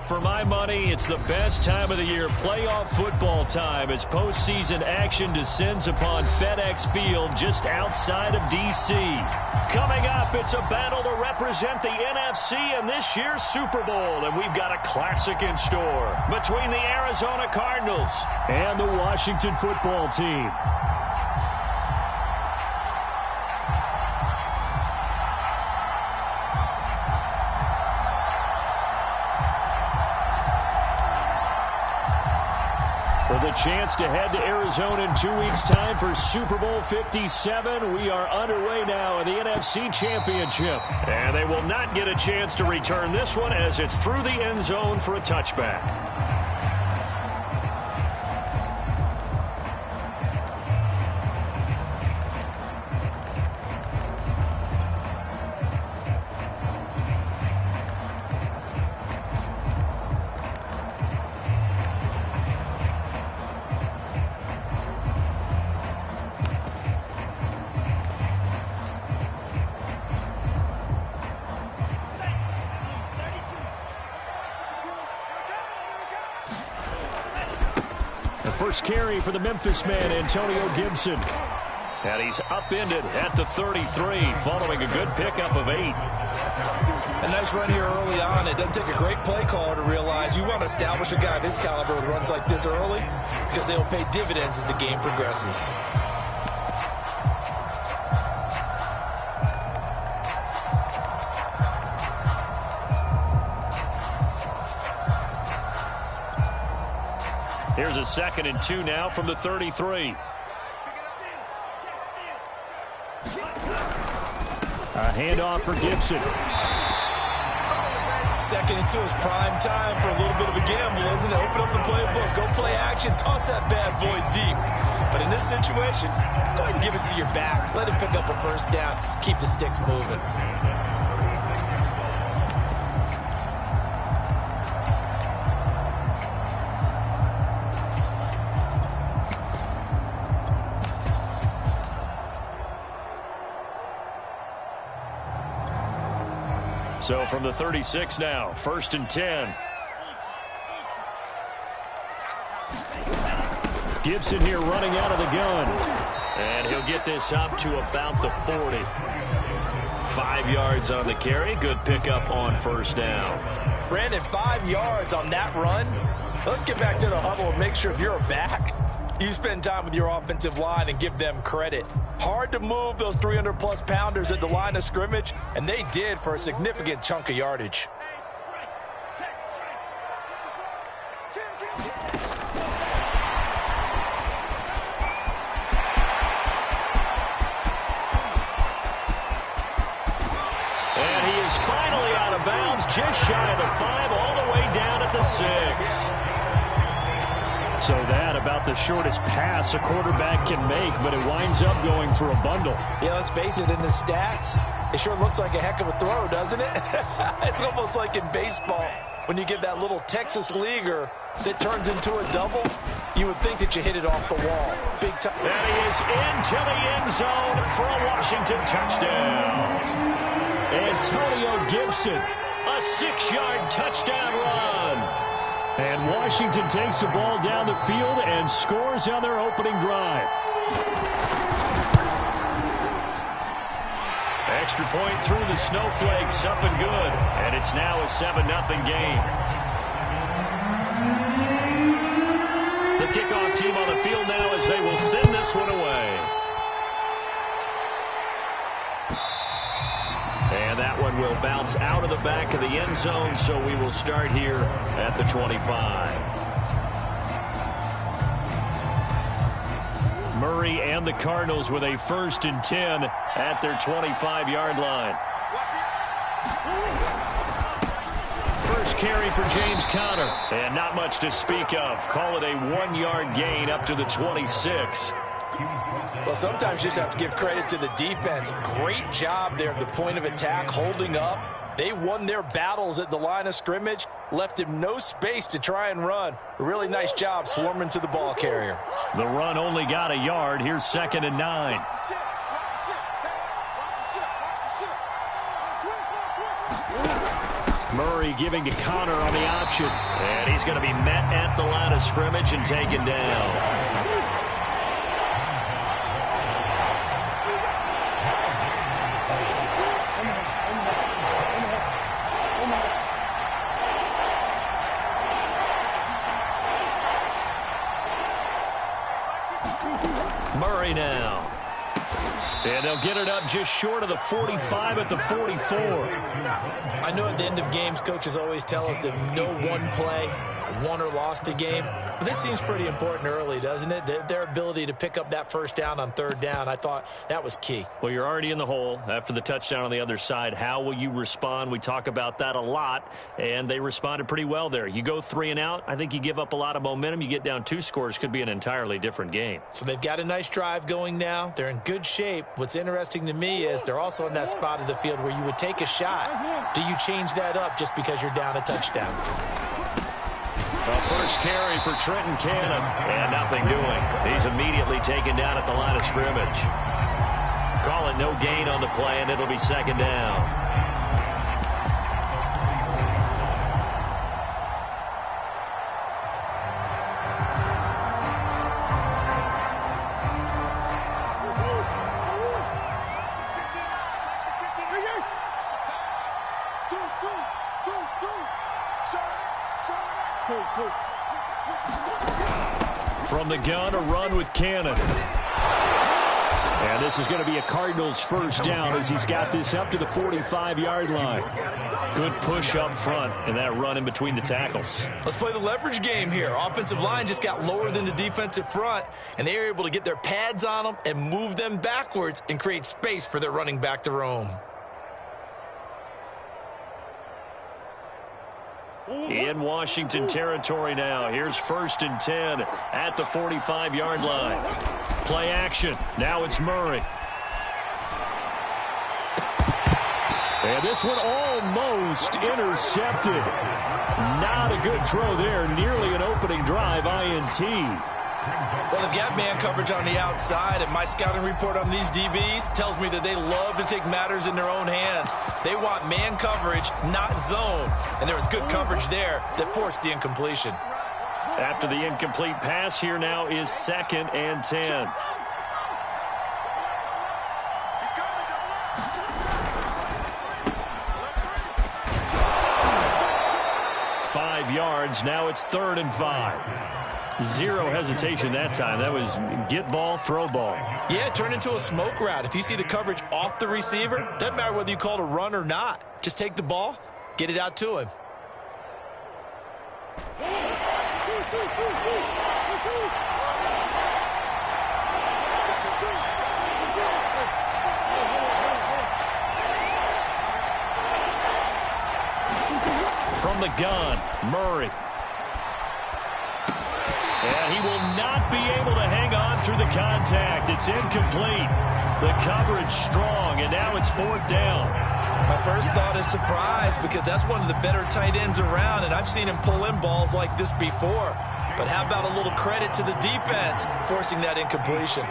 for my money, it's the best time of the year, playoff football time, as postseason action descends upon FedEx Field just outside of D.C. Coming up, it's a battle to represent the NFC in this year's Super Bowl, and we've got a classic in store between the Arizona Cardinals and the Washington football team. The chance to head to Arizona in 2 weeks' time for Super Bowl 57. We are underway now in the NFC Championship. And they will not get a chance to return this one as it's through the end zone for a touchback. First carry for the Memphis man, Antonio Gibson. And he's upended at the 33 following a good pickup of 8. A nice run here early on. It doesn't take a great play caller to realize you want to establish a guy of his caliber with runs like this early because they will pay dividends as the game progresses. Here's a 2nd and 2 now from the 33. A handoff for Gibson. 2nd and 2 is prime time for a little bit of a gamble, isn't it? Open up the playbook, go play action, toss that bad boy deep. But in this situation, go ahead and give it to your back. Let him pick up a first down. Keep the sticks moving. So from the 36 now, 1st and 10. Gibson here running out of the gun. And he'll get this up to about the 40. 5 yards on the carry. Good pickup on first down. Brandon, 5 yards on that run. Let's get back to the huddle and make sure if you're a back, you spend time with your offensive line and give them credit. Hard to move those 300-plus pounders at the line of scrimmage, and they did for a significant chunk of yardage. And he is finally out of bounds, just shy of the 5, all the way down at the 6. So that about the shortest pass a quarterback can make, but it winds up going for a bundle. Yeah, let's face it, in the stats, it sure looks like a heck of a throw, doesn't it? It's almost like in baseball, when you give that little Texas leaguer that turns into a double, you would think that you hit it off the wall. Big time. And he is into the end zone for a Washington touchdown. Antonio Gibson, a 6-yard touchdown run. And Washington takes the ball down the field and scores on their opening drive. Extra point through the snowflakes, up and good. And it's now a 7-0 game. The kickoff team on the field now as they will send this one away. And that one will bounce out of the back of the end zone, so we will start here at the 25. Murray and the Cardinals with a 1st and 10 at their 25-yard line. First carry for James Conner, and not much to speak of. Call it a 1-yard gain up to the 26. Well, sometimes you just have to give credit to the defense. Great job there at the point of attack, holding up. They won their battles at the line of scrimmage, left him no space to try and run. A really nice job swarming to the ball carrier. The run only got a yard. Here's 2nd and 9. Murray giving to Connor on the option. And he's going to be met at the line of scrimmage and taken down. Murray now. And they'll get it up just short of the 45 at the 44. I know at the end of games, coaches always tell us that no one play won or lost a game. But this seems pretty important early, doesn't it? Their ability to pick up that first down on third down, I thought that was key. Well, you're already in the hole after the touchdown on the other side. How will you respond? We talk about that a lot, and they responded pretty well there. You go 3 and out, I think you give up a lot of momentum. You get down 2 scores, could be an entirely different game. So they've got a nice drive going now. They're in good shape. What's interesting to me is they're also in that spot of the field where you would take a shot. Do you change that up just because you're down a touchdown? The first carry for Trenton Cannon, and nothing doing. He's immediately taken down at the line of scrimmage. Call it no gain on the play, and it'll be second down. From the gun, a run with Cannon. And this is going to be a Cardinals first down as he's got this up to the 45-yard line. Good push up front and that run in between the tackles. Let's play the leverage game here. Offensive line just got lower than the defensive front, and they were able to get their pads on them and move them backwards and create space for their running back to roam. In Washington territory now. Here's 1st and 10 at the 45-yard line. Play action. Now it's Murray. And this one almost intercepted. Not a good throw there. Nearly an opening drive INT. Well, they've got man coverage on the outside, and my scouting report on these DBs tells me that they love to take matters in their own hands. They want man coverage, not zone, and there was good coverage there that forced the incompletion. After the incomplete pass, here now is 2nd and 10. Yards. Now it's 3rd and 5. Zero hesitation that time. That was get ball, throw ball. Yeah, it turned into a smoke route. If you see the coverage off the receiver, doesn't matter whether you call it a run or not. Just take the ball, get it out to him. From the gun, Murray. And he will not be able to hang on through the contact. It's incomplete. The coverage strong, and now it's 4th down. My first thought is surprise because that's one of the better tight ends around, and I've seen him pull in balls like this before. But how about a little credit to the defense forcing that incompletion?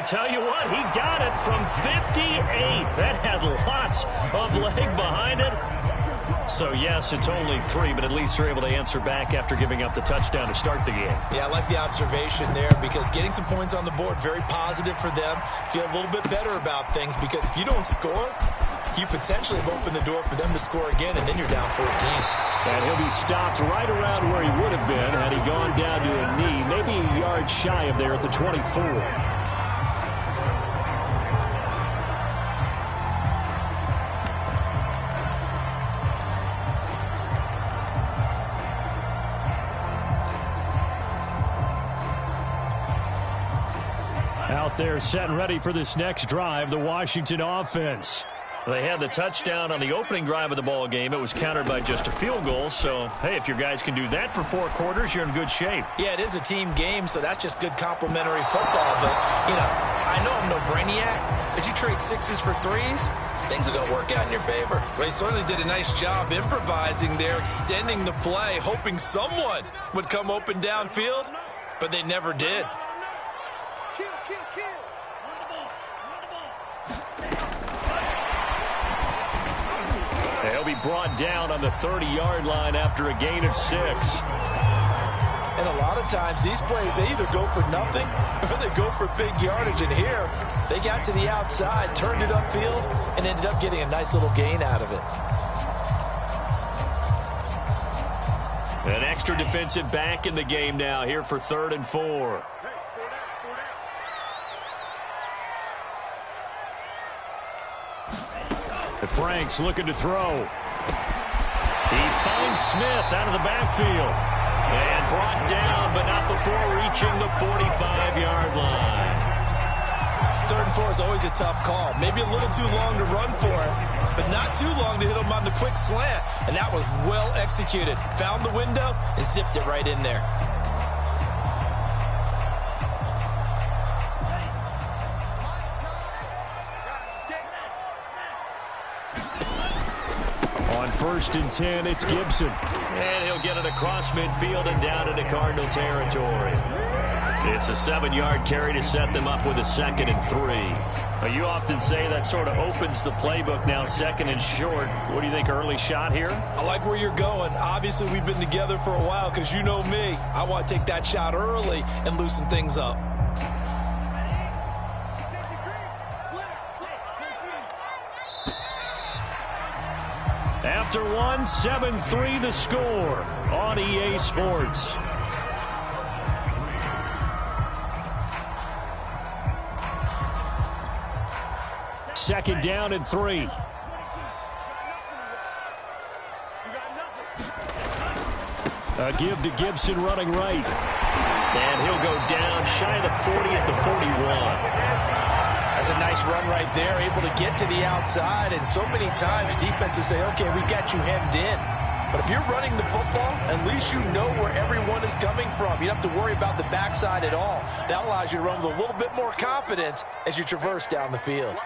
I tell you what, he got it from 58. That had lots of leg behind it. So, yes, it's only 3, but at least they're able to answer back after giving up the touchdown to start the game. Yeah, I like the observation there because getting some points on the board, very positive for them. Feel a little bit better about things because if you don't score, you potentially have opened the door for them to score again, and then you're down 14. And he'll be stopped right around where he would have been had he gone down to a knee, maybe a yard shy of there at the 24. Out there set and ready for this next drive, the Washington offense. They had the touchdown on the opening drive of the ball game. It was countered by just a field goal. So, hey, if your guys can do that for 4 quarters, you're in good shape. Yeah, it is a team game, so that's just good complimentary football. But, you know, I know I'm no brainiac, but you trade 6s for 3s, things are going to work out in your favor. Well, he certainly did a nice job improvising there, extending the play, hoping someone would come open downfield, but they never did. They'll be brought down on the 30-yard line after a gain of 6. And a lot of times these plays, they either go for nothing or they go for big yardage. And here, they got to the outside, turned it upfield, and ended up getting a nice little gain out of it. An extra defensive back in the game now here for 3rd and 4. Frank's looking to throw. He finds Smith out of the backfield. And brought down, but not before reaching the 45-yard line. 3rd and 4 is always a tough call. Maybe a little too long to run for it, but not too long to hit him on the quick slant. And that was well executed. Found the window and zipped it right in there. On 1st and 10, it's Gibson. And he'll get it across midfield and down into Cardinal territory. It's a 7-yard carry to set them up with a 2nd and 3. You often say that sort of opens the playbook now, 2nd and short. What do you think, early shot here? I like where you're going. Obviously, we've been together for a while because you know me. I want to take that shot early and loosen things up. After 1, 7-3 the score on EA Sports. Second down and 3. A give to Gibson running right. And he'll go down shy of the 40 at the 41. That's a nice run right there, able to get to the outside. And so many times defenses say, okay, we got you hemmed in. But if you're running the football, at least you know where everyone is coming from. You don't have to worry about the backside at all. That allows you to run with a little bit more confidence as you traverse down the field.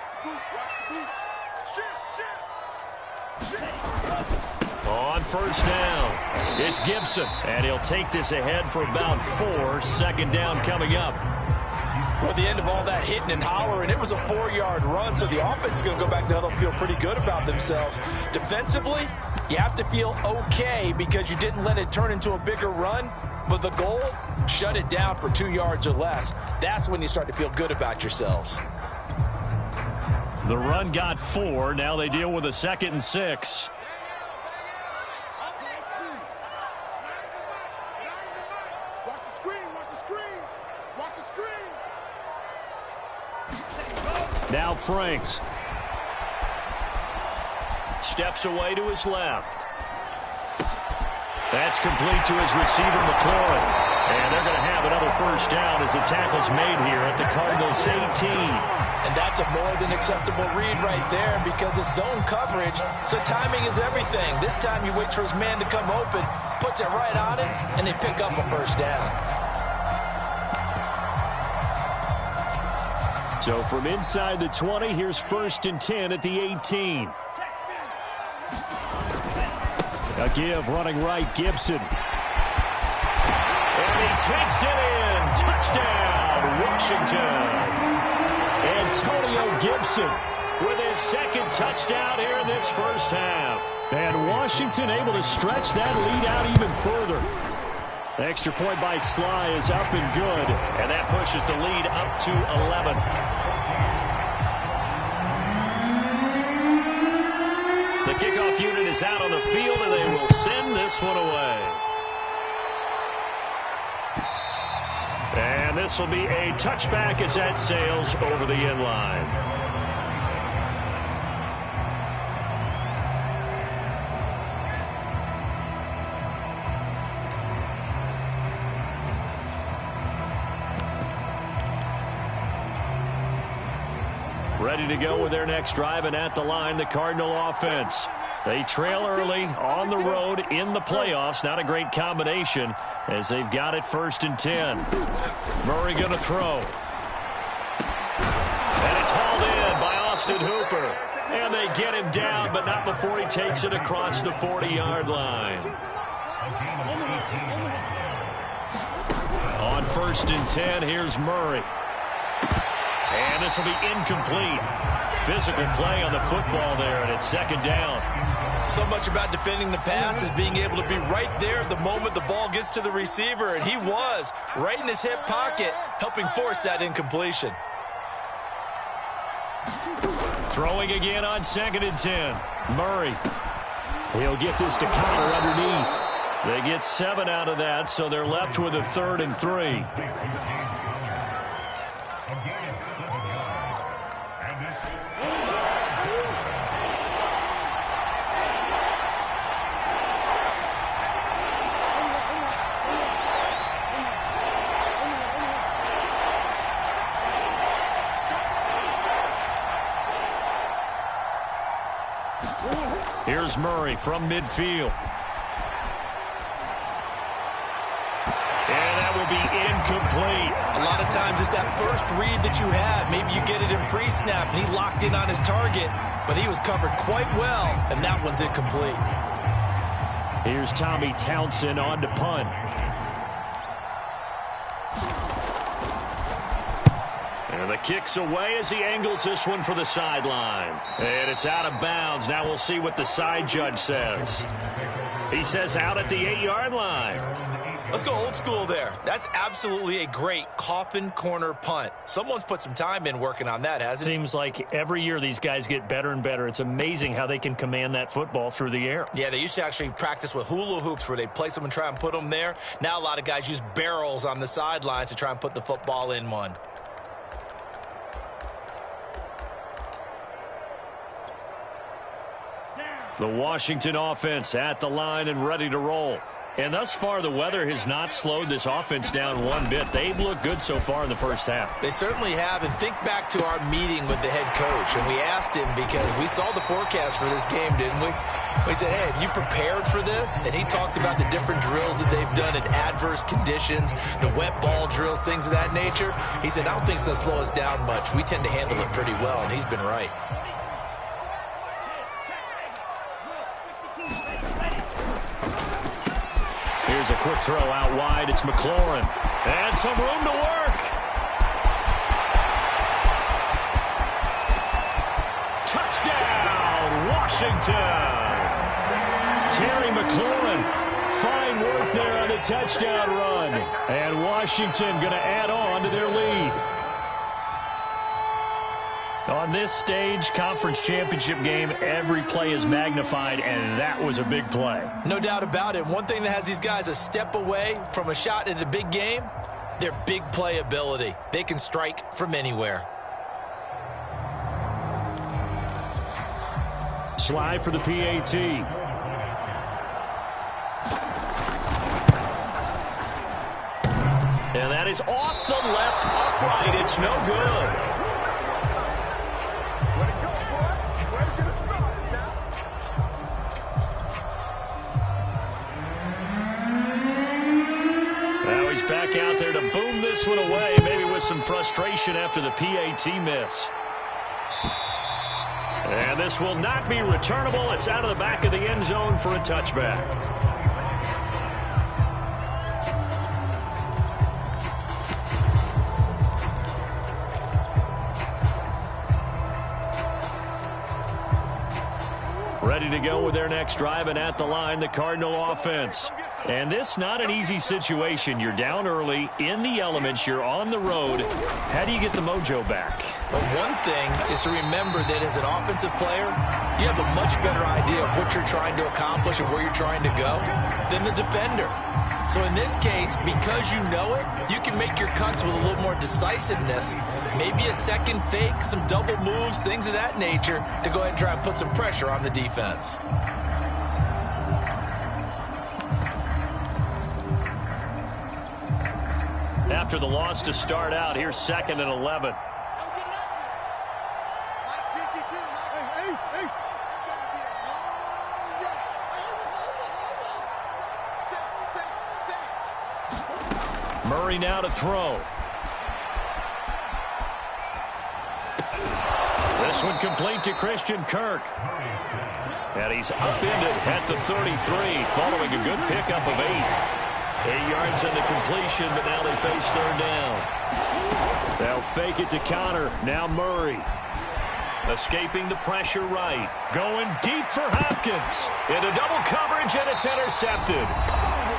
On 1st down, it's Gibson. And he'll take this ahead for about 4. 2nd down coming up. Well, at the end of all that hitting and hollering, it was a 4-yard run, so the offense is going to go back to the huddle and feel pretty good about themselves. Defensively, you have to feel okay because you didn't let it turn into a bigger run, but the goal, shut it down for 2 yards or less. That's when you start to feel good about yourselves. The run got 4. Now they deal with a 2nd and 6. Now Franks. Steps away to his left. That's complete to his receiver, McLaurin. And they're going to have another 1st down as the tackle's made here at the Cardinals 18. And that's a more than acceptable read right there because it's zone coverage, so timing is everything. This time you wait for his man to come open, puts it right on it, and they pick up a 1st down. So from inside the 20, here's 1st and 10 at the 18. A give running right, Gibson. And he takes it in. Touchdown, Washington. Antonio Gibson with his 2nd touchdown here in this 1st half. And Washington able to stretch that lead out even further. The extra point by Sly is up and good. And that pushes the lead up to 11. The kickoff unit is out on the field, and they will send this one away. And this will be a touchback as that sails over the end line. Ready to go with their next drive, and at the line, the Cardinal offense. They trail early on the road in the playoffs. Not a great combination as they've got it 1st and 10. Murray going to throw. And it's hauled in by Austin Hooper. And they get him down, but not before he takes it across the 40-yard line. On 1st and 10, here's Murray. And this will be incomplete. Physical play on the football there, and it's 2nd down. So much about defending the pass is being able to be right there the moment the ball gets to the receiver, and he was right in his hip pocket, helping force that incompletion. Throwing again on 2nd and 10. Murray. He'll get this to Connor underneath. They get 7 out of that, so they're left with a 3rd and 3. Here's Murray from midfield. And that will be incomplete. A lot of times it's that first read that you had. Maybe you get it in pre-snap, and he locked in on his target, but he was covered quite well, and that one's incomplete. Here's Tommy Townsend on to punt. And the kick's away as he angles this one for the sideline. And it's out of bounds. Now we'll see what the side judge says. He says out at the 8-yard line. Let's go old school there. That's absolutely a great coffin corner punt. Someone's put some time in working on that, hasn't it? Seems like every year these guys get better and better. It's amazing how they can command that football through the air. Yeah, they used to actually practice with hula hoops where they place them and try and put them there. Now a lot of guys use barrels on the sidelines to try and put the football in one. The Washington offense at the line and ready to roll. And thus far, the weather has not slowed this offense down one bit. They've looked good so far in the first half. They certainly have. And think back to our meeting with the head coach. And we asked him, because we saw the forecast for this game, didn't we? We said, hey, have you prepared for this? And he talked about the different drills that they've done in adverse conditions, the wet ball drills, things of that nature. He said, I don't think it's going to slow us down much. We tend to handle it pretty well, and he's been right. Here's a quick throw out wide. It's McLaurin. And some room to work. Touchdown, Washington. Terry McLaurin. Fine work there on the touchdown run. And Washington going to add on to their lead. On this stage, conference championship game, every play is magnified, and that was a big play. No doubt about it. One thing that has these guys a step away from a shot at a big game, their big play ability. They can strike from anywhere. Slide for the PAT. And that is off the left upright. It's no good. Back out there to boom this one away, maybe with some frustration after the PAT miss. And this will not be returnable. It's out of the back of the end zone for a touchback. Ready to go with their next drive, and at the line, the Cardinal offense. And this not an easy situation. You're down early, in the elements, you're on the road. How do you get the mojo back? Well, one thing is to remember that as an offensive player, you have a much better idea of what you're trying to accomplish and where you're trying to go than the defender. So in this case, because you know it, you can make your cuts with a little more decisiveness, maybe a second fake, some double moves, things of that nature, to go ahead and try and put some pressure on the defense. After the loss to start out, here's 2nd and 11. Murray now to throw. This one complete to Christian Kirk. And he's upended at the 33, following a good pickup of 8. 8 yards in the completion, but now they face 3rd down. They'll fake it to Connor. Now Murray. Escaping the pressure right. Going deep for Hopkins. Into double coverage, and it's intercepted.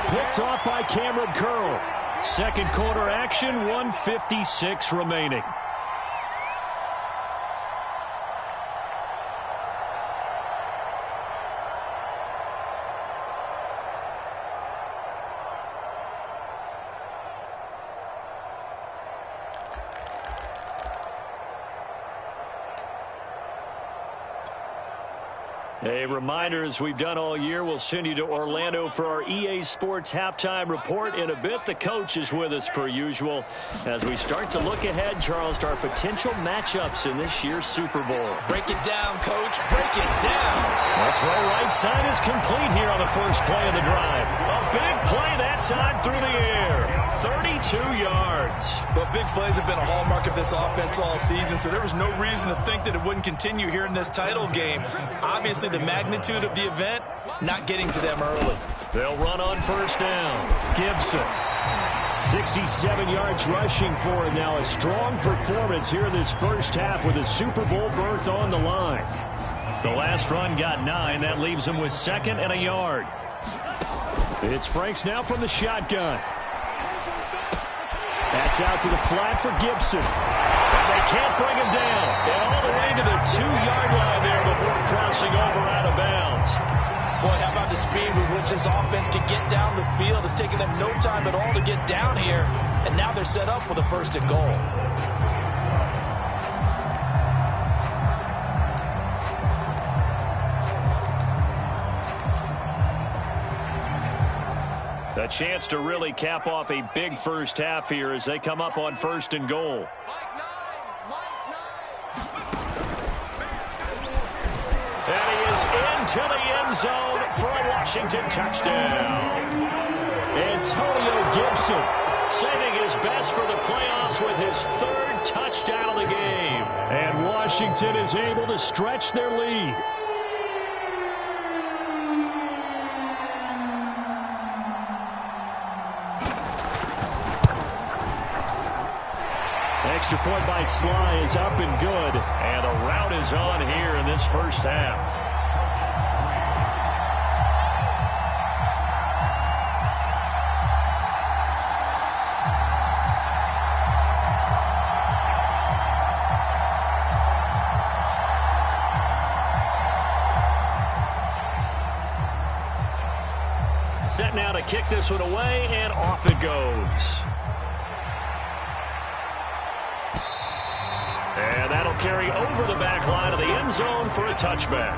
Picked off by Cameron Curl. Second quarter action, 1:56 remaining. A reminder, as we've done all year, we'll send you to Orlando for our EA Sports halftime report in a bit. The coach is with us per usual as we start to look ahead, Charles, to our potential matchups in this year's Super Bowl. Break it down, Coach. Break it down. The throw right side is complete here on the first play of the drive. A big play that time through the air. 32 yards. But big plays have been a hallmark of this offense all season, so there was no reason to think that it wouldn't continue here in this title game. Obviously, the magnitude of the event not getting to them early. They'll run on first down. Gibson. 67 yards rushing for him now. A strong performance here in this first half with a Super Bowl berth on the line. The last run got 9. That leaves him with 2nd and a yard. It's Franks now from the shotgun. That's out to the flat for Gibson. And they can't bring him down. And all the way to the 2-yard line there before crossing over out of bounds. Boy, how about the speed with which this offense can get down the field? It's taken them no time at all to get down here. And now they're set up with a 1st and goal. A chance to really cap off a big first half here as they come up on 1st and goal. And he is into the end zone for a Washington touchdown. Antonio Gibson saving his best for the playoffs with his 3rd touchdown of the game. And Washington is able to stretch their lead. Extra point by Sly is up and good. And the route is on here in this first half. Set now to kick this one away, and off it goes. And that'll carry over the back line of the end zone for a touchback.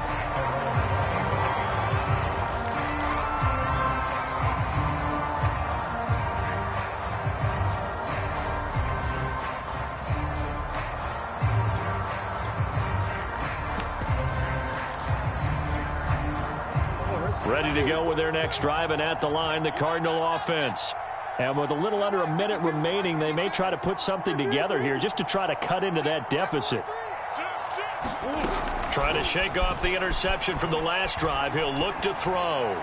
Ready to go with their next drive, and at the line, the Cardinal offense. And with a little under a minute remaining, they may try to put something together here just to try to cut into that deficit. Trying to shake off the interception from the last drive. He'll look to throw.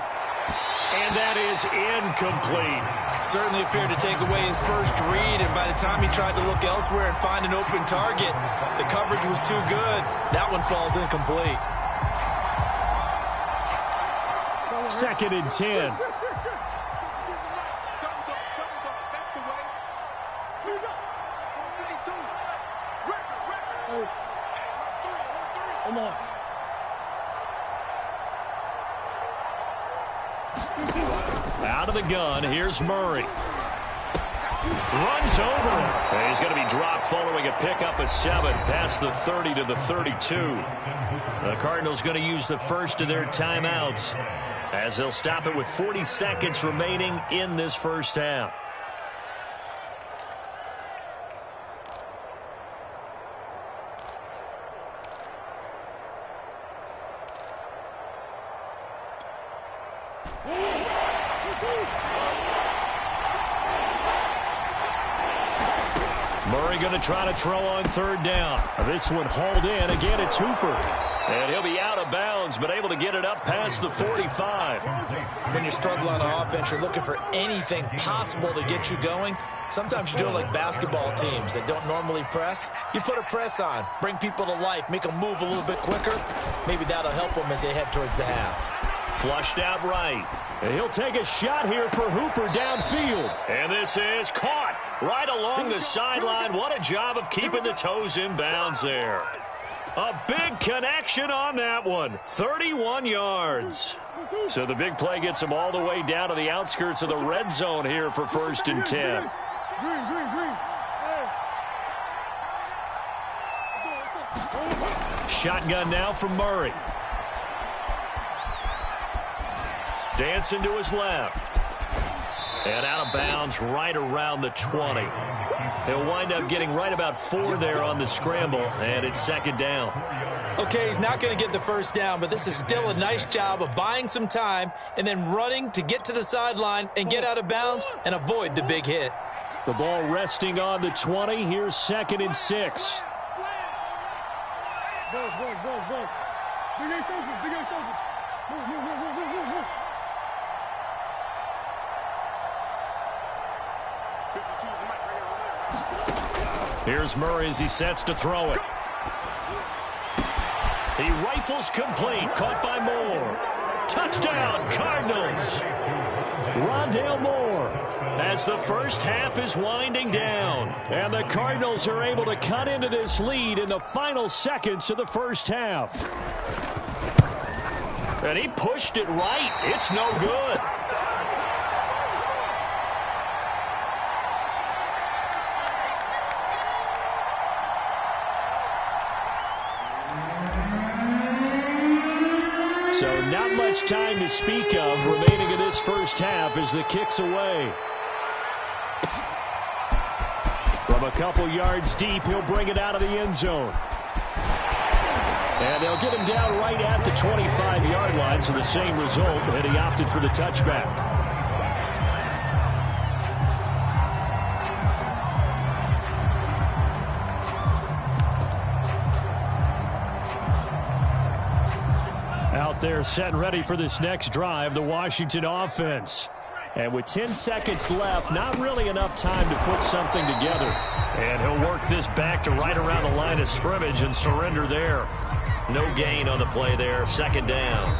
And that is incomplete. Certainly appeared to take away his first read, and by the time he tried to look elsewhere and find an open target, the coverage was too good. That one falls incomplete. 2nd and 10. Out of the gun, here's Murray. Runs over him. And he's going to be dropped following a pickup of 7 past the 30 to the 32. The Cardinals going to use the first of their timeouts as they'll stop it with 40 seconds remaining in this first half. Murray going to try to throw on third down. This one hauled in. Again, it's Hooper. And he'll be out of bounds, but able to get it up past the 45. When you're struggling on offense, you're looking for anything possible to get you going. Sometimes you do it like basketball teams that don't normally press. You put a press on, bring people to life, make them move a little bit quicker. Maybe that'll help them as they head towards the half. Flushed out right. And he'll take a shot here for Hooper downfield. And this is caught right along the sideline. What a job of keeping the toes in bounds there. A big connection on that one. 31 yards. So the big play gets him all the way down to the outskirts of the red zone here for 1st and 10. Shotgun now from Murray. Dancing to his left. And out of bounds right around the 20. He'll wind up getting right about 4 there on the scramble, and it's 2nd down. Okay, he's not going to get the first down, but this is still a nice job of buying some time and then running to get to the sideline and get out of bounds and avoid the big hit. The ball resting on the 20. Here's 2nd and 6. Here's Murray as he sets to throw it. He rifles complete. Caught by Moore. Touchdown, Cardinals. Rondale Moore as the first half is winding down. And the Cardinals are able to cut into this lead in the final seconds of the first half. And he pushed it right. It's no good. So not much time to speak of remaining in this first half as the kick's away. From a couple yards deep, he'll bring it out of the end zone. And they'll get him down right at the 25-yard line, so the same result, and he opted for the touchback. Out there set and ready for this next drive, the Washington offense. And with 10 seconds left, not really enough time to put something together. And he'll work this back to right around the line of scrimmage and surrender there. No gain on the play there, 2nd down.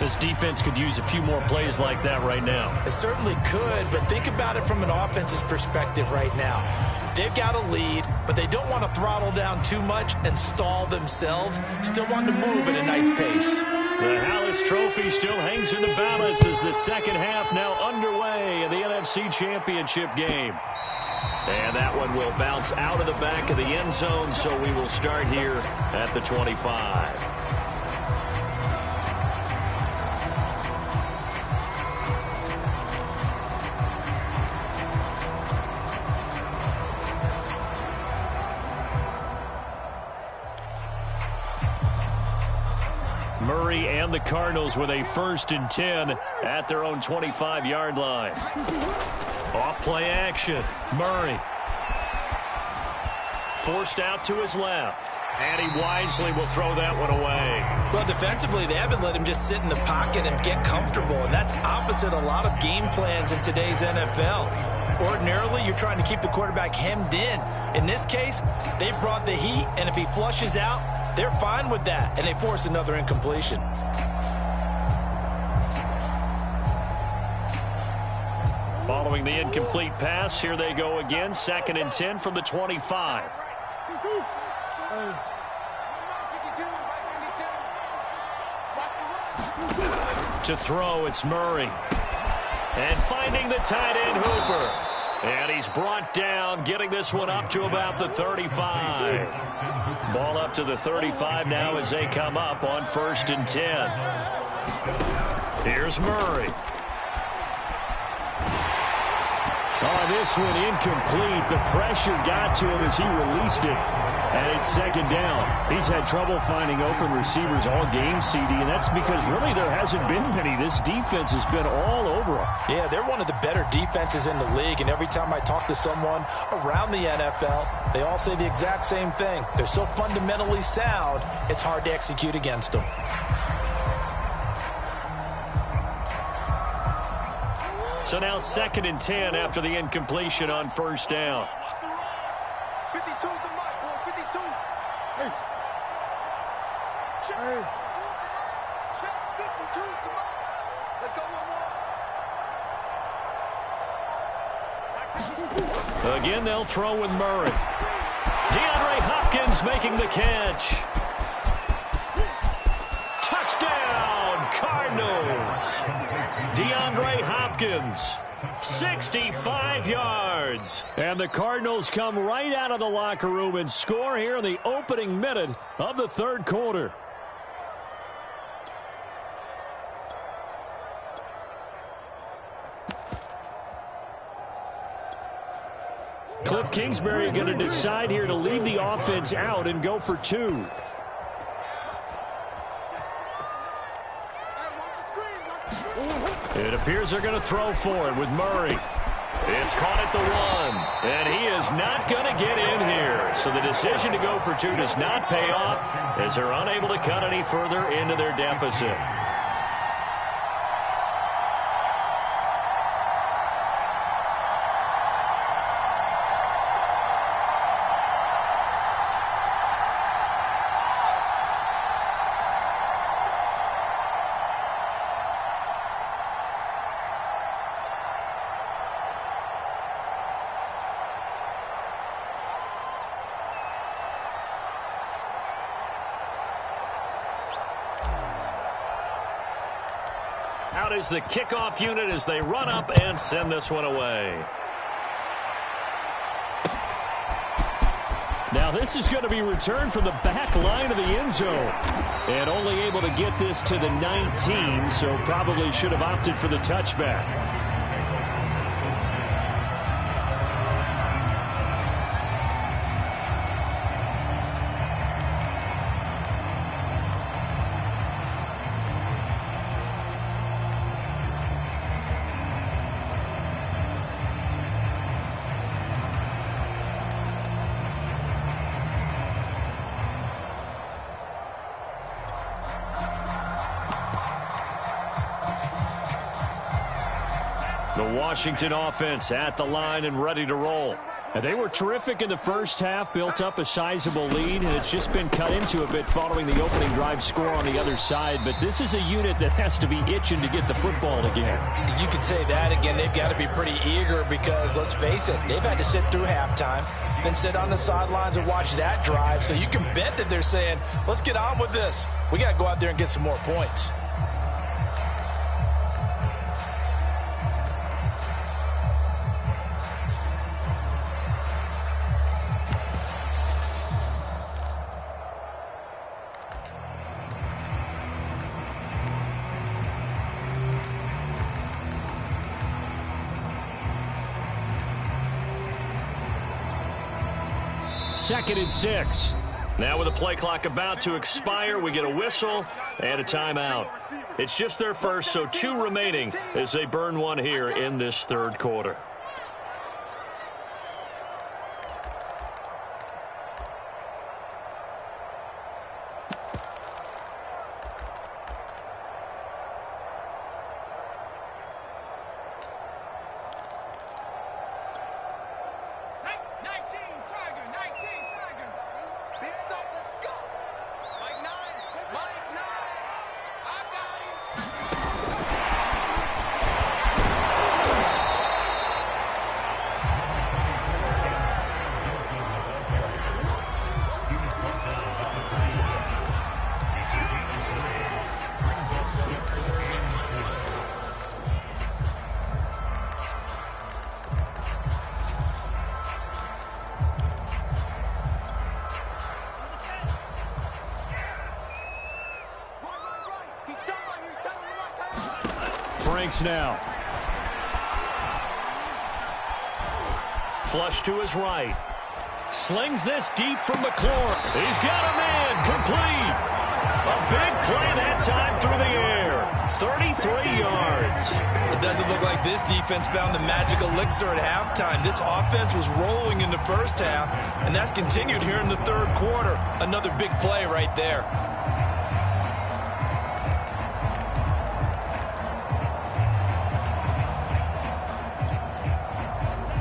This defense could use a few more plays like that right now. It certainly could, but think about it from an offense's perspective right now. They've got a lead, but they don't want to throttle down too much and stall themselves. Still want to move at a nice pace. The Hallis Trophy still hangs in the balance as the second half now underway in the NFC Championship game. And that one will bounce out of the back of the end zone, so we will start here at the 25. Murray and the Cardinals with a 1st and 10 at their own 25-yard line. Off play action. Murray. Forced out to his left. And he wisely will throw that one away. Well, defensively, they haven't let him just sit in the pocket and get comfortable, and that's opposite a lot of game plans in today's NFL. Ordinarily, you're trying to keep the quarterback hemmed in. In this case, they brought the heat, and if he flushes out, they're fine with that, and they force another incompletion. Following the incomplete pass, here they go again. 2nd and 10 from the 25. To throw, it's Murray. And finding the tight end, Hooper. And he's brought down, getting this one up to about the 35. Ball up to the 35 now as they come up on 1st and 10. Here's Murray. Oh, this one incomplete. The pressure got to him as he released it. And it's second down. He's had trouble finding open receivers all game, CD, and that's because really there hasn't been many. This defense has been all over them. Yeah, they're one of the better defenses in the league, and every time I talk to someone around the NFL, they all say the exact same thing. They're so fundamentally sound, it's hard to execute against them. So now 2nd and 10 after the incompletion on first down. 52's the mic, boys. 52. Hey. Check. Hey. Check. 52's the mic. Let's go one more. Again, they'll throw with Murray. DeAndre Hopkins making the catch. Touchdown, Cardinals. DeAndre Hopkins, 65 yards. And the Cardinals come right out of the locker room and score here in the opening minute of the third quarter. Cliff Kingsbury going to decide here to leave the offense out and go for 2. It appears they're going to throw for it with Murray. It's caught at the 1, and he is not going to get in here. So the decision to go for 2 does not pay off as they're unable to cut any further into their deficit. Out is the kickoff unit as they run up and send this one away. Now this is going to be returned from the back line of the end zone. And only able to get this to the 19, so probably should have opted for the touchback. The Washington offense at the line and ready to roll. And they were terrific in the first half, built up a sizable lead, and it's just been cut into a bit following the opening drive score on the other side. But this is a unit that has to be itching to get the football again. You could say that again. They've got to be pretty eager because, let's face it, they've had to sit through halftime, then sit on the sidelines and watch that drive. So you can bet that they're saying, let's get on with this. We got to go out there and get some more points. Second and 6. Now with the play clock about to expire, we get a whistle and a timeout. It's just their first, so 2 remaining as they burn one here in this third quarter. Franks now. Flush to his right. Slings this deep from McLaurin. He's got a man complete. A big play that time through the air. 33 yards. It doesn't look like this defense found the magic elixir at halftime. This offense was rolling in the first half, and that's continued here in the third quarter. Another big play right there.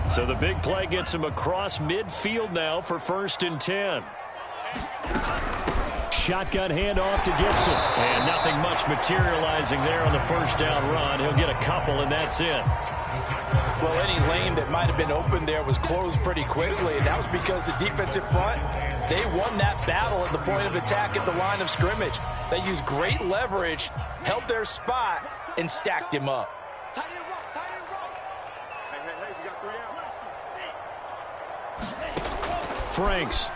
So the big play gets him across midfield now for 1st and 10. Shotgun handoff to Gibson. And nothing much materializing there on the first down run. He'll get a couple, and that's it. Well, any lane that might have been open there was closed pretty quickly, and that was because the defensive front, they won that battle at the point of attack at the line of scrimmage. They used great leverage, held their spot, and stacked him up. Franks.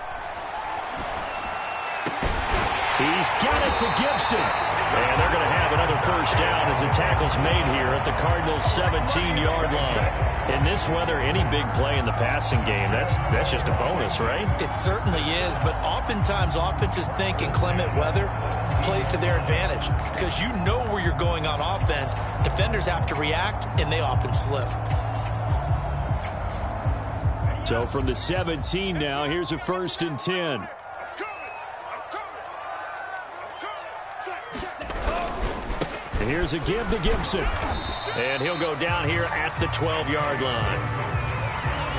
He's got it to Gibson. And they're going to have another first down as the tackle's made here at the Cardinals' 17-yard line. In this weather, any big play in the passing game, that's just a bonus, right? It certainly is, but oftentimes offenses think inclement weather plays to their advantage because you know where you're going on offense. Defenders have to react, and they often slip. So from the 17 now, here's a 1st and 10. Here's a give to Gibson. And he'll go down here at the 12-yard line.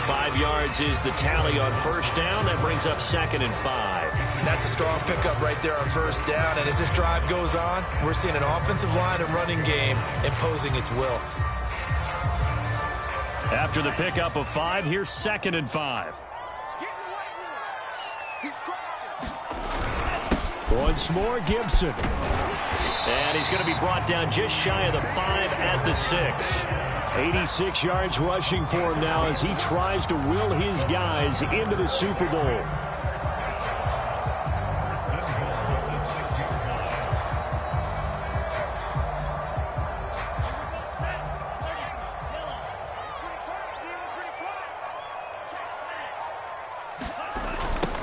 5 yards is the tally on first down. That brings up 2nd and 5. That's a strong pickup right there on first down. And as this drive goes on, we're seeing an offensive line and running game imposing its will. After the pickup of 5, here's 2nd and 5. Once more, Gibson. And he's going to be brought down just shy of the 5 at the 6. 86 yards rushing for him now as he tries to will his guys into the Super Bowl.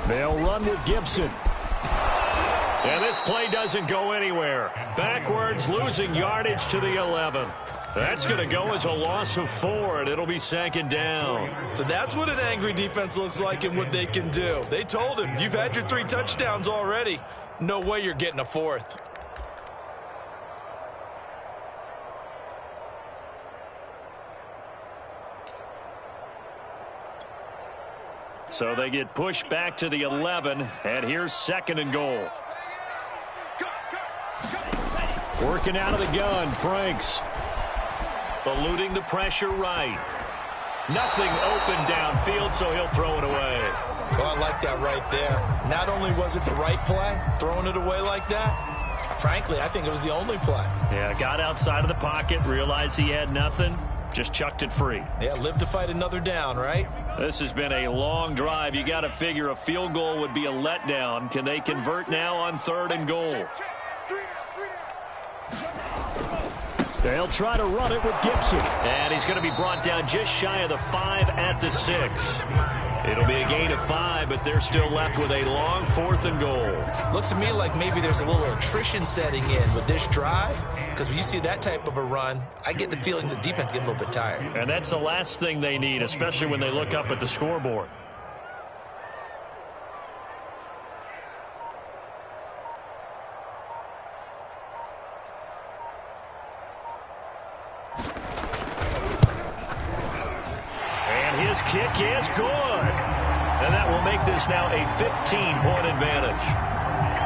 They'll run with Gibson. And this play doesn't go anywhere. Backwards, losing yardage to the 11. That's going to go as a loss of 4, and it'll be 2nd down. So that's what an angry defense looks like and what they can do. They told him, you've had your 3 touchdowns already. No way you're getting a 4th. So they get pushed back to the 11, and here's 2nd and goal. Working out of the gun, Franks. Eluding the pressure right. Nothing open downfield, so he'll throw it away. Well, I like that right there. Not only was it the right play, throwing it away like that, frankly, I think it was the only play. Yeah, got outside of the pocket, realized he had nothing, just chucked it free. Yeah, live to fight another down, right? This has been a long drive. You got to figure a field goal would be a letdown. Can they convert now on 3rd and goal? They'll try to run it with Gibson. And he's going to be brought down just shy of the 5 at the 6. It'll be a gain of 5, but they're still left with a long 4th and goal. Looks to me like maybe there's a little attrition setting in with this drive, because when you see that type of a run, I get the feeling the defense getting a little bit tired. And that's the last thing they need, especially when they look up at the scoreboard. His kick is good. And that will make this now a 15-point advantage.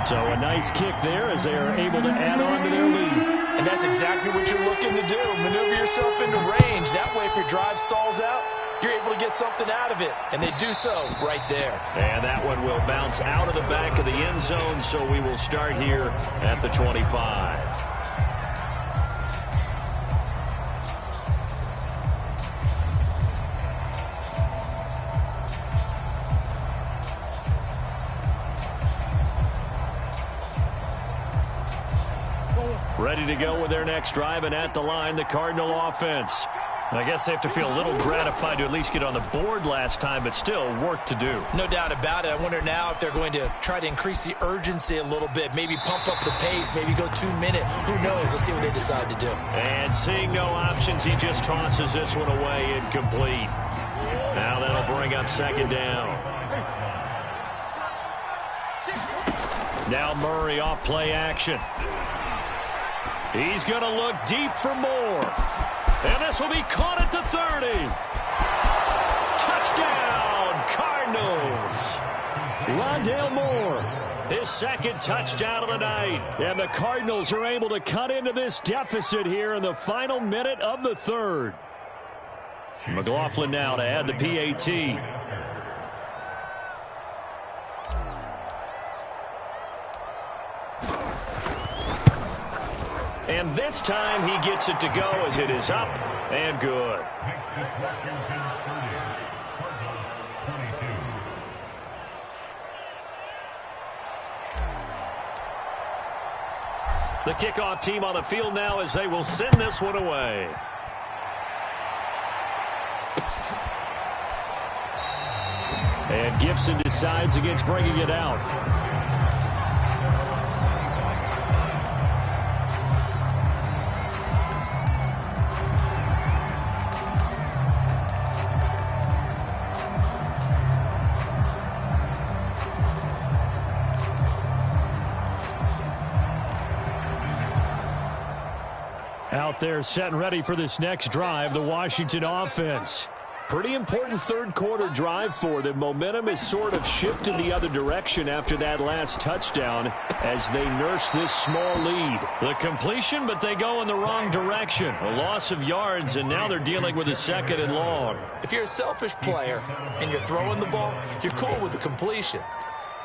So a nice kick there as they are able to add on to their lead. And that's exactly what you're looking to do. Maneuver yourself into range. That way, if your drive stalls out, you're able to get something out of it. And they do so right there. And that one will bounce out of the back of the end zone. So we will start here at the 25. Ready to go with their next drive, and at the line, the Cardinal offense. I guess they have to feel a little gratified to at least get on the board last time, but still work to do. No doubt about it. I wonder now if they're going to try to increase the urgency a little bit, maybe pump up the pace, maybe go 2 minutes. Who knows? Let's see what they decide to do. And seeing no options, he just tosses this one away incomplete. Now that'll bring up second down. Now Murray off play action. He's going to look deep for more. And this will be caught at the 30. Touchdown, Cardinals. Rondale Moore, his second touchdown of the night. And the Cardinals are able to cut into this deficit here in the final minute of the third. McLaughlin now to add the PAT. And this time he gets it to go as it is up and good. The kickoff team on the field now as they will send this one away. And Gibson decides against bringing it out. Out there set and ready for this next drive, the Washington offense. Pretty important third quarter drive for them. Momentum has sort of shifted the other direction after that last touchdown as they nurse this small lead. The completion, but they go in the wrong direction. A loss of yards, and now they're dealing with a second and long. If you're a selfish player and you're throwing the ball, you're cool with the completion.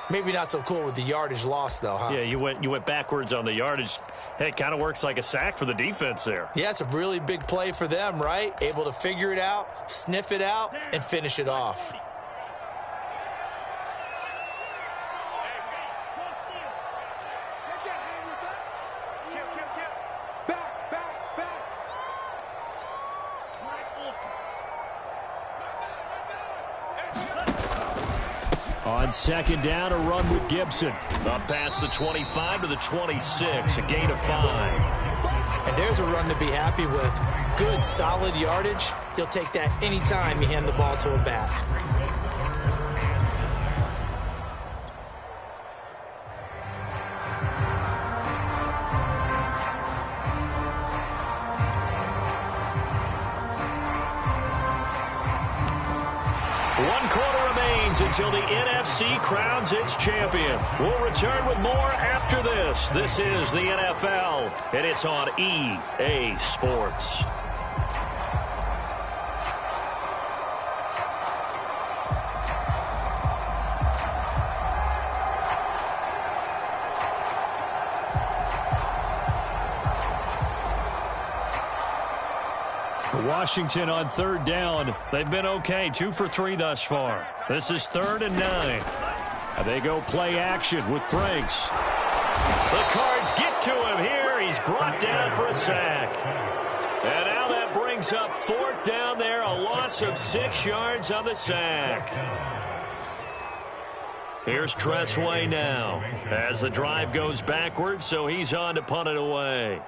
Maybe not so cool with the yardage loss, though, huh? Yeah, you went backwards on the yardage. Hey, it kind of works like a sack for the defense there. Yeah, it's a really big play for them, right? Able to figure it out, sniff it out, and finish it off. On second down, a run with Gibson. Up past the 25 to the 26, a gain of 5. And there's a run to be happy with. Good, solid yardage. You'll take that anytime you hand the ball to a back. One quarter remains until the NFC crowns its champion. We'll return with more after this. This is the NFL, and it's on EA Sports. Washington on third down. They've been okay, 2 for 3 thus far. This is 3rd and 9. They go play action with Franks. The Cards get to him here. He's brought down for a sack. And now that brings up 4th down there, a loss of 6 yards on the sack. Here's Tressway now as the drive goes backwards, so he's on to punt it away.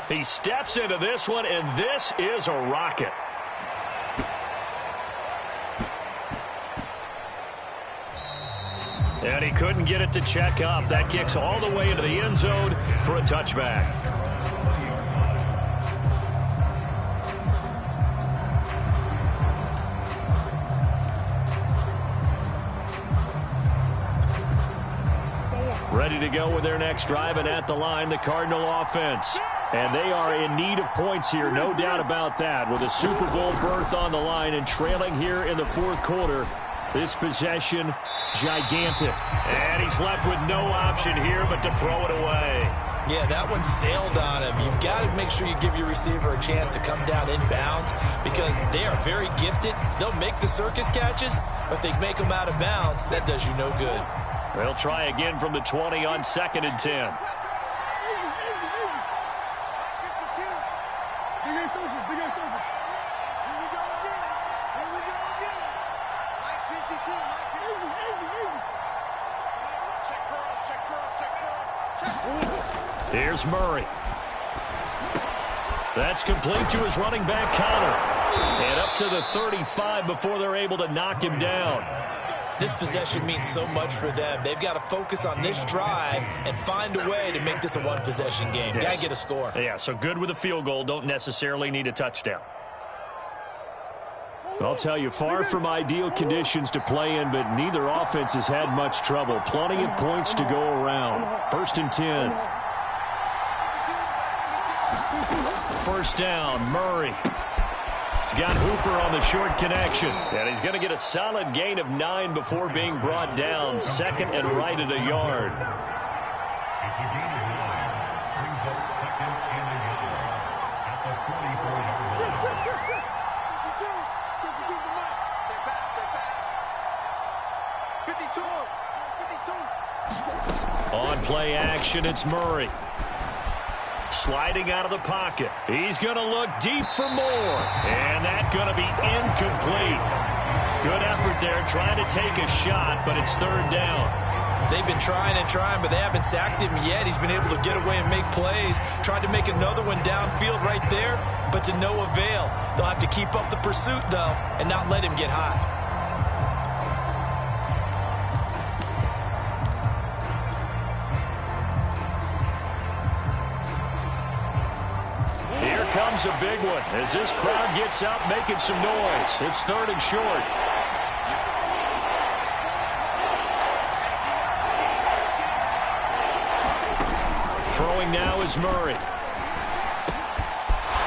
He steps into this one, and this is a rocket. And he couldn't get it to check up. That kicks all the way into the end zone for a touchback. Ready to go with their next drive, and at the line, the Cardinal offense. And they are in need of points here, no doubt about that. With a Super Bowl berth on the line and trailing here in the 4th quarter, this possession, gigantic. And he's left with no option here but to throw it away. Yeah, that one sailed on him. You've got to make sure you give your receiver a chance to come down inbounds because they are very gifted. They'll make the circus catches, but they make them out of bounds. That does you no good. They'll try again from the 20 on 2nd and 10. Here's Murray. That's complete to his running back, Connor. And up to the 35 before they're able to knock him down. This possession means so much for them. They've got to focus on this drive and find a way to make this a one-possession game. Yes. Got to get a score. Yeah, so good with a field goal. Don't necessarily need a touchdown. I'll tell you, far from ideal conditions to play in, but neither offense has had much trouble. Plenty of points to go around. 1st and 10. First down, Murray. He's got Hooper on the short connection. And he's going to get a solid gain of 9 before being brought down. 2nd and right at a yard. On play action, it's Murray. Sliding out of the pocket. He's going to look deep for more. And that's going to be incomplete. Good effort there trying to take a shot, but it's 3rd down. They've been trying and trying, but they haven't sacked him yet. He's been able to get away and make plays. Tried to make another one downfield right there, but to no avail. They'll have to keep up the pursuit, though, and not let him get hot. Comes a big one as this crowd gets up making some noise. It's 3rd and short. Throwing now is Murray.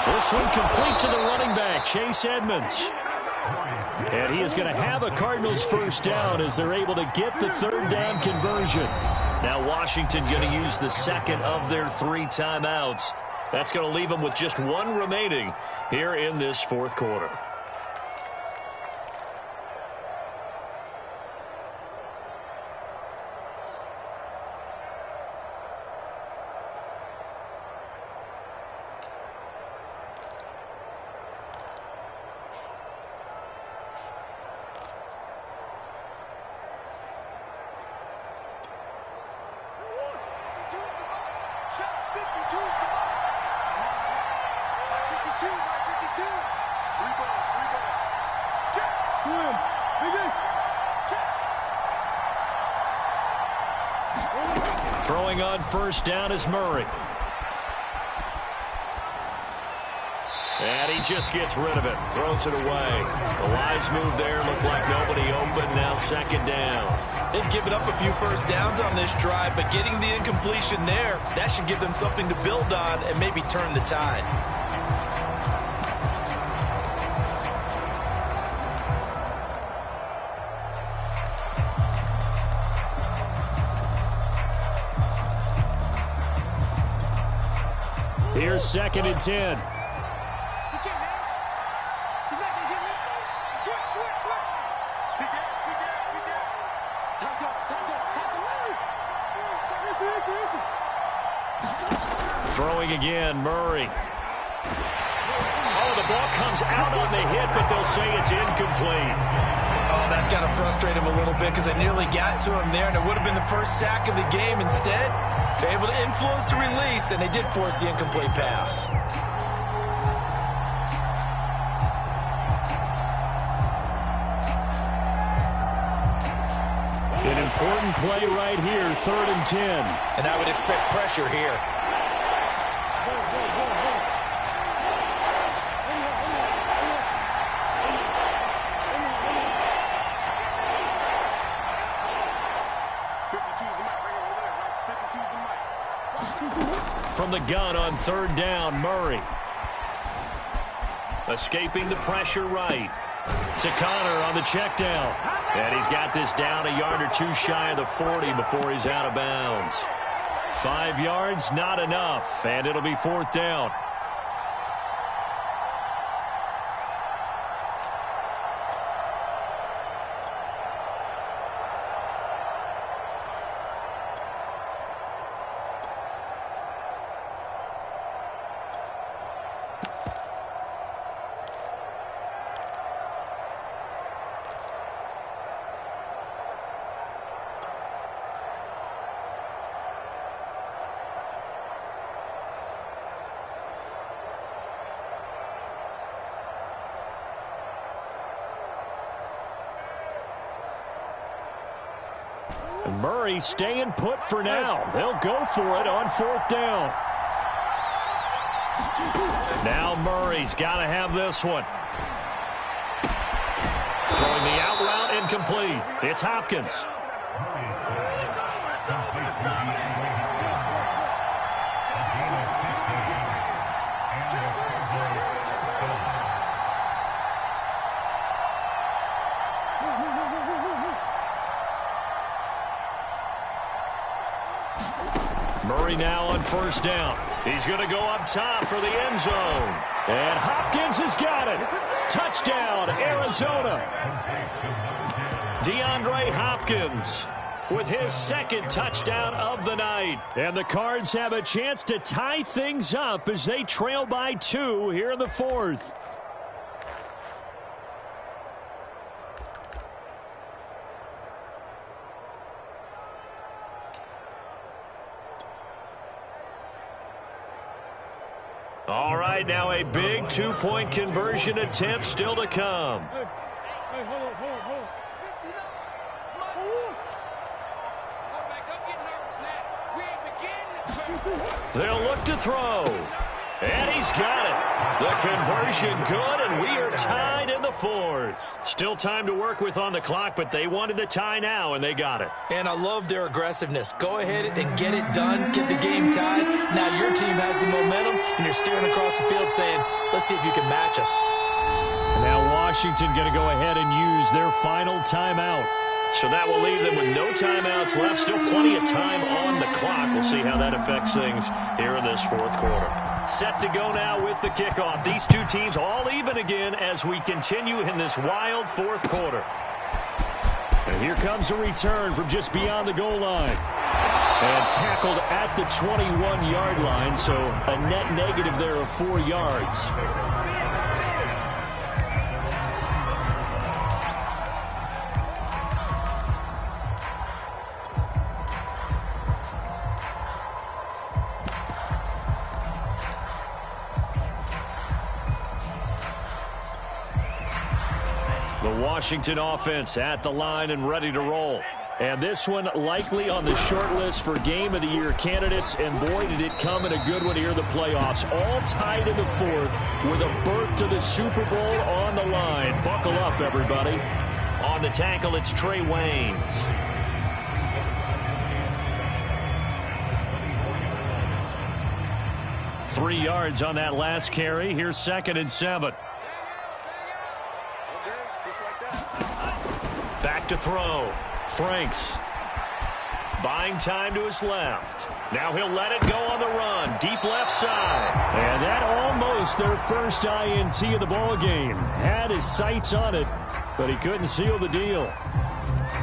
This one complete to the running back, Chase Edmonds. And he is going to have a Cardinals first down as they're able to get the 3rd down conversion. Now Washington going to use the 2nd of their 3 timeouts. That's going to leave them with just 1 remaining here in this 4th quarter. Throwing on first down is Murray. And he just gets rid of it. Throws it away. The wise move there. Looked like nobody open. Now 2nd down. They've given up a few first downs on this drive, but getting the incompletion there, that should give them something to build on and maybe turn the tide. Here's 2nd and 10. Throwing again, Murray. Oh, the ball comes out on the hit, but they'll say it's incomplete. Oh, that's got to frustrate him a little bit because they nearly got to him there, and it would have been the first sack of the game. Instead, they're able to influence the release, and they did force the incomplete pass. An important play right here, 3rd and 10. And I would expect pressure here. From the gun on 3rd down, Murray. Escaping the pressure right. To Connor on the check down. And he's got this down a yard or 2 shy of the 40 before he's out of bounds. 5 yards, not enough, and it'll be 4th down. Murray staying put for now. They'll go for it on 4th down. Now Murray's got to have this one. Throwing the out route incomplete. It's Hopkins. Murray now on 1st down. He's going to go up top for the end zone. And Hopkins has got it. Touchdown, Arizona. DeAndre Hopkins with his 2nd touchdown of the night. And the Cards have a chance to tie things up as they trail by 2 here in the 4th. All right, now a big 2-point conversion attempt still to come. Hey, hold on. They'll look to throw. And he's got it. The conversion good, and we are tied in the 4th. Still time to work with on the clock, but they wanted the tie now, and they got it. And I love their aggressiveness. Go ahead and get it done. Get the game tied. Now your team has the momentum, and you're steering across the field saying, let's see if you can match us. And now Washington going to go ahead and use their final timeout. So that will leave them with no timeouts left. Still plenty of time on the clock. We'll see how that affects things here in this 4th quarter. Set to go now with the kickoff. These two teams all even again as we continue in this wild 4th quarter. And here comes a return from just beyond the goal line. And tackled at the 21-yard line, so a net negative there of 4 yards. Washington offense at the line and ready to roll. And this one likely on the short list for Game of the Year candidates. And boy, did it come in a good one here in the playoffs. All tied in the 4th with a berth to the Super Bowl on the line. Buckle up, everybody. On the tackle, it's Trey Waynes. Three yards on that last carry. Here's 2nd and 7. Back to throw. Franks buying time to his left. Now he'll let it go on the run. Deep left side. And that almost their first INT of the ball game. Had his sights on it, but he couldn't seal the deal.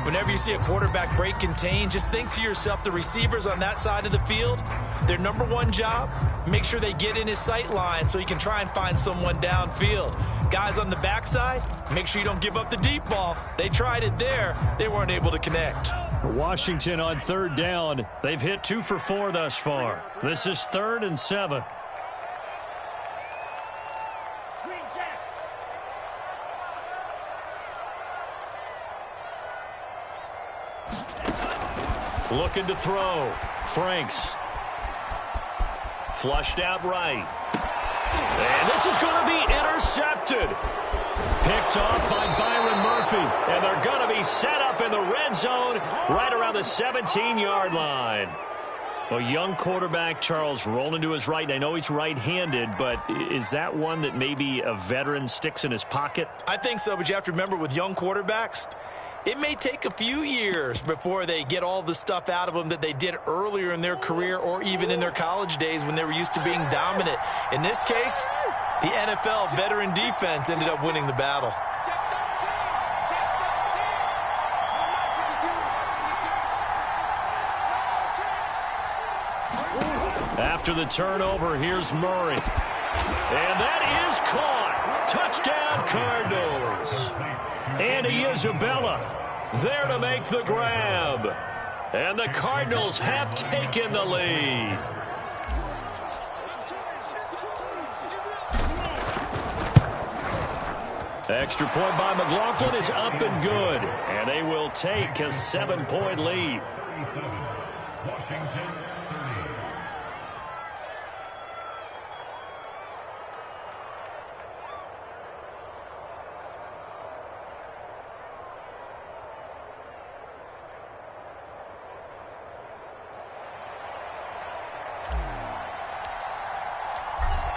Whenever you see a quarterback break contain, just think to yourself, the receivers on that side of the field, their number one job, make sure they get in his sight line so he can try and find someone downfield. Guys on the backside, make sure you don't give up the deep ball. They tried it there. They weren't able to connect. Washington on 3rd down. They've hit 2 for 4 thus far. This is 3rd and 7. Looking to throw. Franks. Flushed out right. And this is going to be intercepted. Picked off by Byron Murphy. And they're going to be set up in the red zone right around the 17-yard line. A young quarterback, Charles, rolling to his right. And I know he's right-handed, but is that one that maybe a veteran sticks in his pocket? I think so, but you have to remember with young quarterbacks, it may take a few years before they get all the stuff out of them that they did earlier in their career or even in their college days when they were used to being dominant. In this case, the NFL veteran defense ended up winning the battle. After the turnover, here's Murray. And that is caught. Touchdown, Cardinals. Andy Isabella there to make the grab. And the Cardinals have taken the lead. Extra point by McLaughlin is up and good. And they will take a 7-point lead.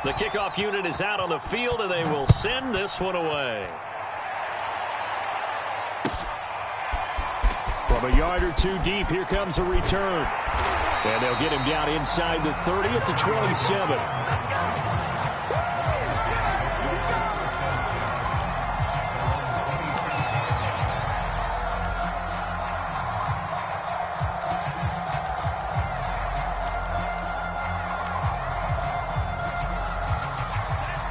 The kickoff unit is out on the field, and they will send this one away. From a yard or two deep, here comes a return. And they'll get him down inside the 30 at the 27.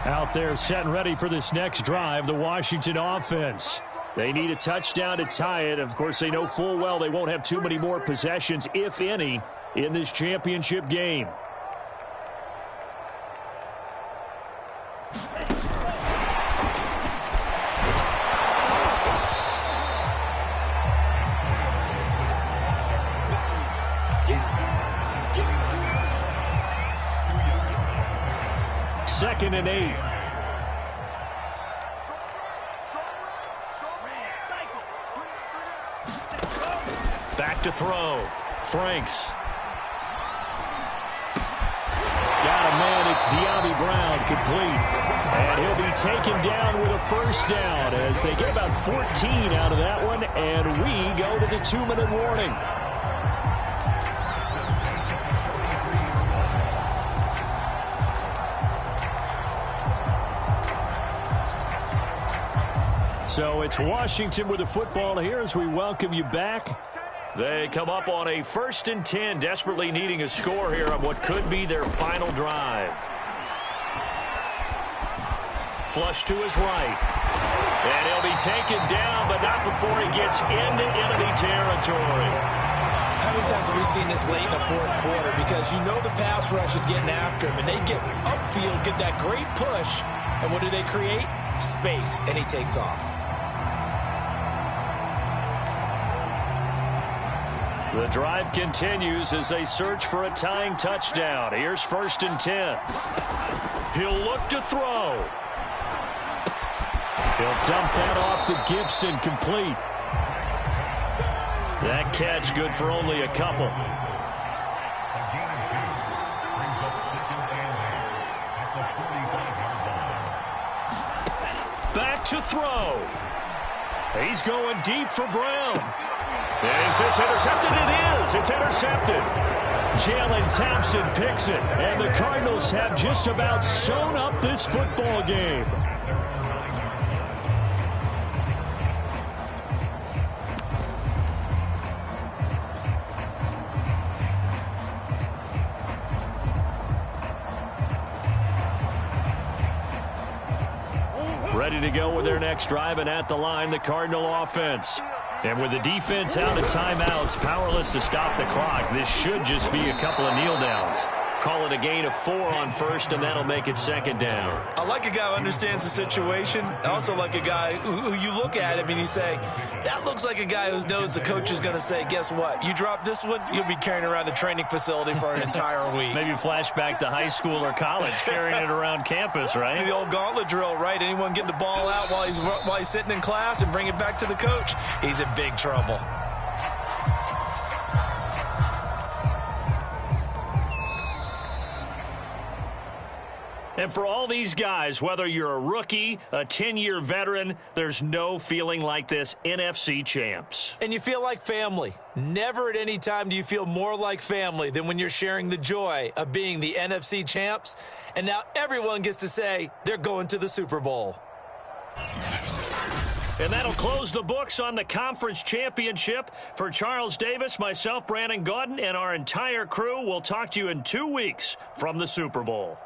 Out there set and ready for this next drive, the Washington offense. They need a touchdown to tie it. Of course, they know full well they won't have too many more possessions, if any, in this championship game. Second and 8. Back to throw. Franks. Got a man. It's De'Ami Brown, complete. And he'll be taken down with a first down as they get about 14 out of that one. And we go to the 2-minute warning. So it's Washington with the football here as we welcome you back. They come up on a 1st and 10, desperately needing a score here on what could be their final drive. Flush to his right. And he'll be taken down, but not before he gets into enemy territory. How many times have we seen this late in the fourth quarter? Because you know the pass rush is getting after him, and they get upfield, get that great push, and what do they create? Space, and he takes off. The drive continues as they search for a tying touchdown. Here's 1st and 10. He'll look to throw. He'll dump that off to Gibson, complete. That catch good for only a couple. Back to throw. He's going deep for Brown. Is this intercepted? It is. It's intercepted. Jalen Thompson picks it, and the Cardinals have just about sewn up this football game. Ready to go with their next drive, and at the line, the Cardinal offense. And with the defense out of timeouts, powerless to stop the clock, this should just be a couple of kneel downs. Call it a gain of 4 on 1st, and that'll make it 2nd down. I like a guy who understands the situation. I also like a guy who you look at him and you say, that looks like a guy who knows the coach is going to say, guess what? You drop this one, you'll be carrying around the training facility for an entire week. Maybe flashback to high school or college, carrying it around campus, right? The old gauntlet drill, right? Anyone get the ball out while he's sitting in class and bring it back to the coach? He's in big trouble. And for all these guys, whether you're a rookie, a 10-year veteran, there's no feeling like this NFC champs. And you feel like family. Never at any time do you feel more like family than when you're sharing the joy of being the NFC champs. And now everyone gets to say they're going to the Super Bowl. And that'll close the books on the conference championship. For Charles Davis, myself, Brandon Gaudin, and our entire crew, we'll talk to you in 2 weeks from the Super Bowl.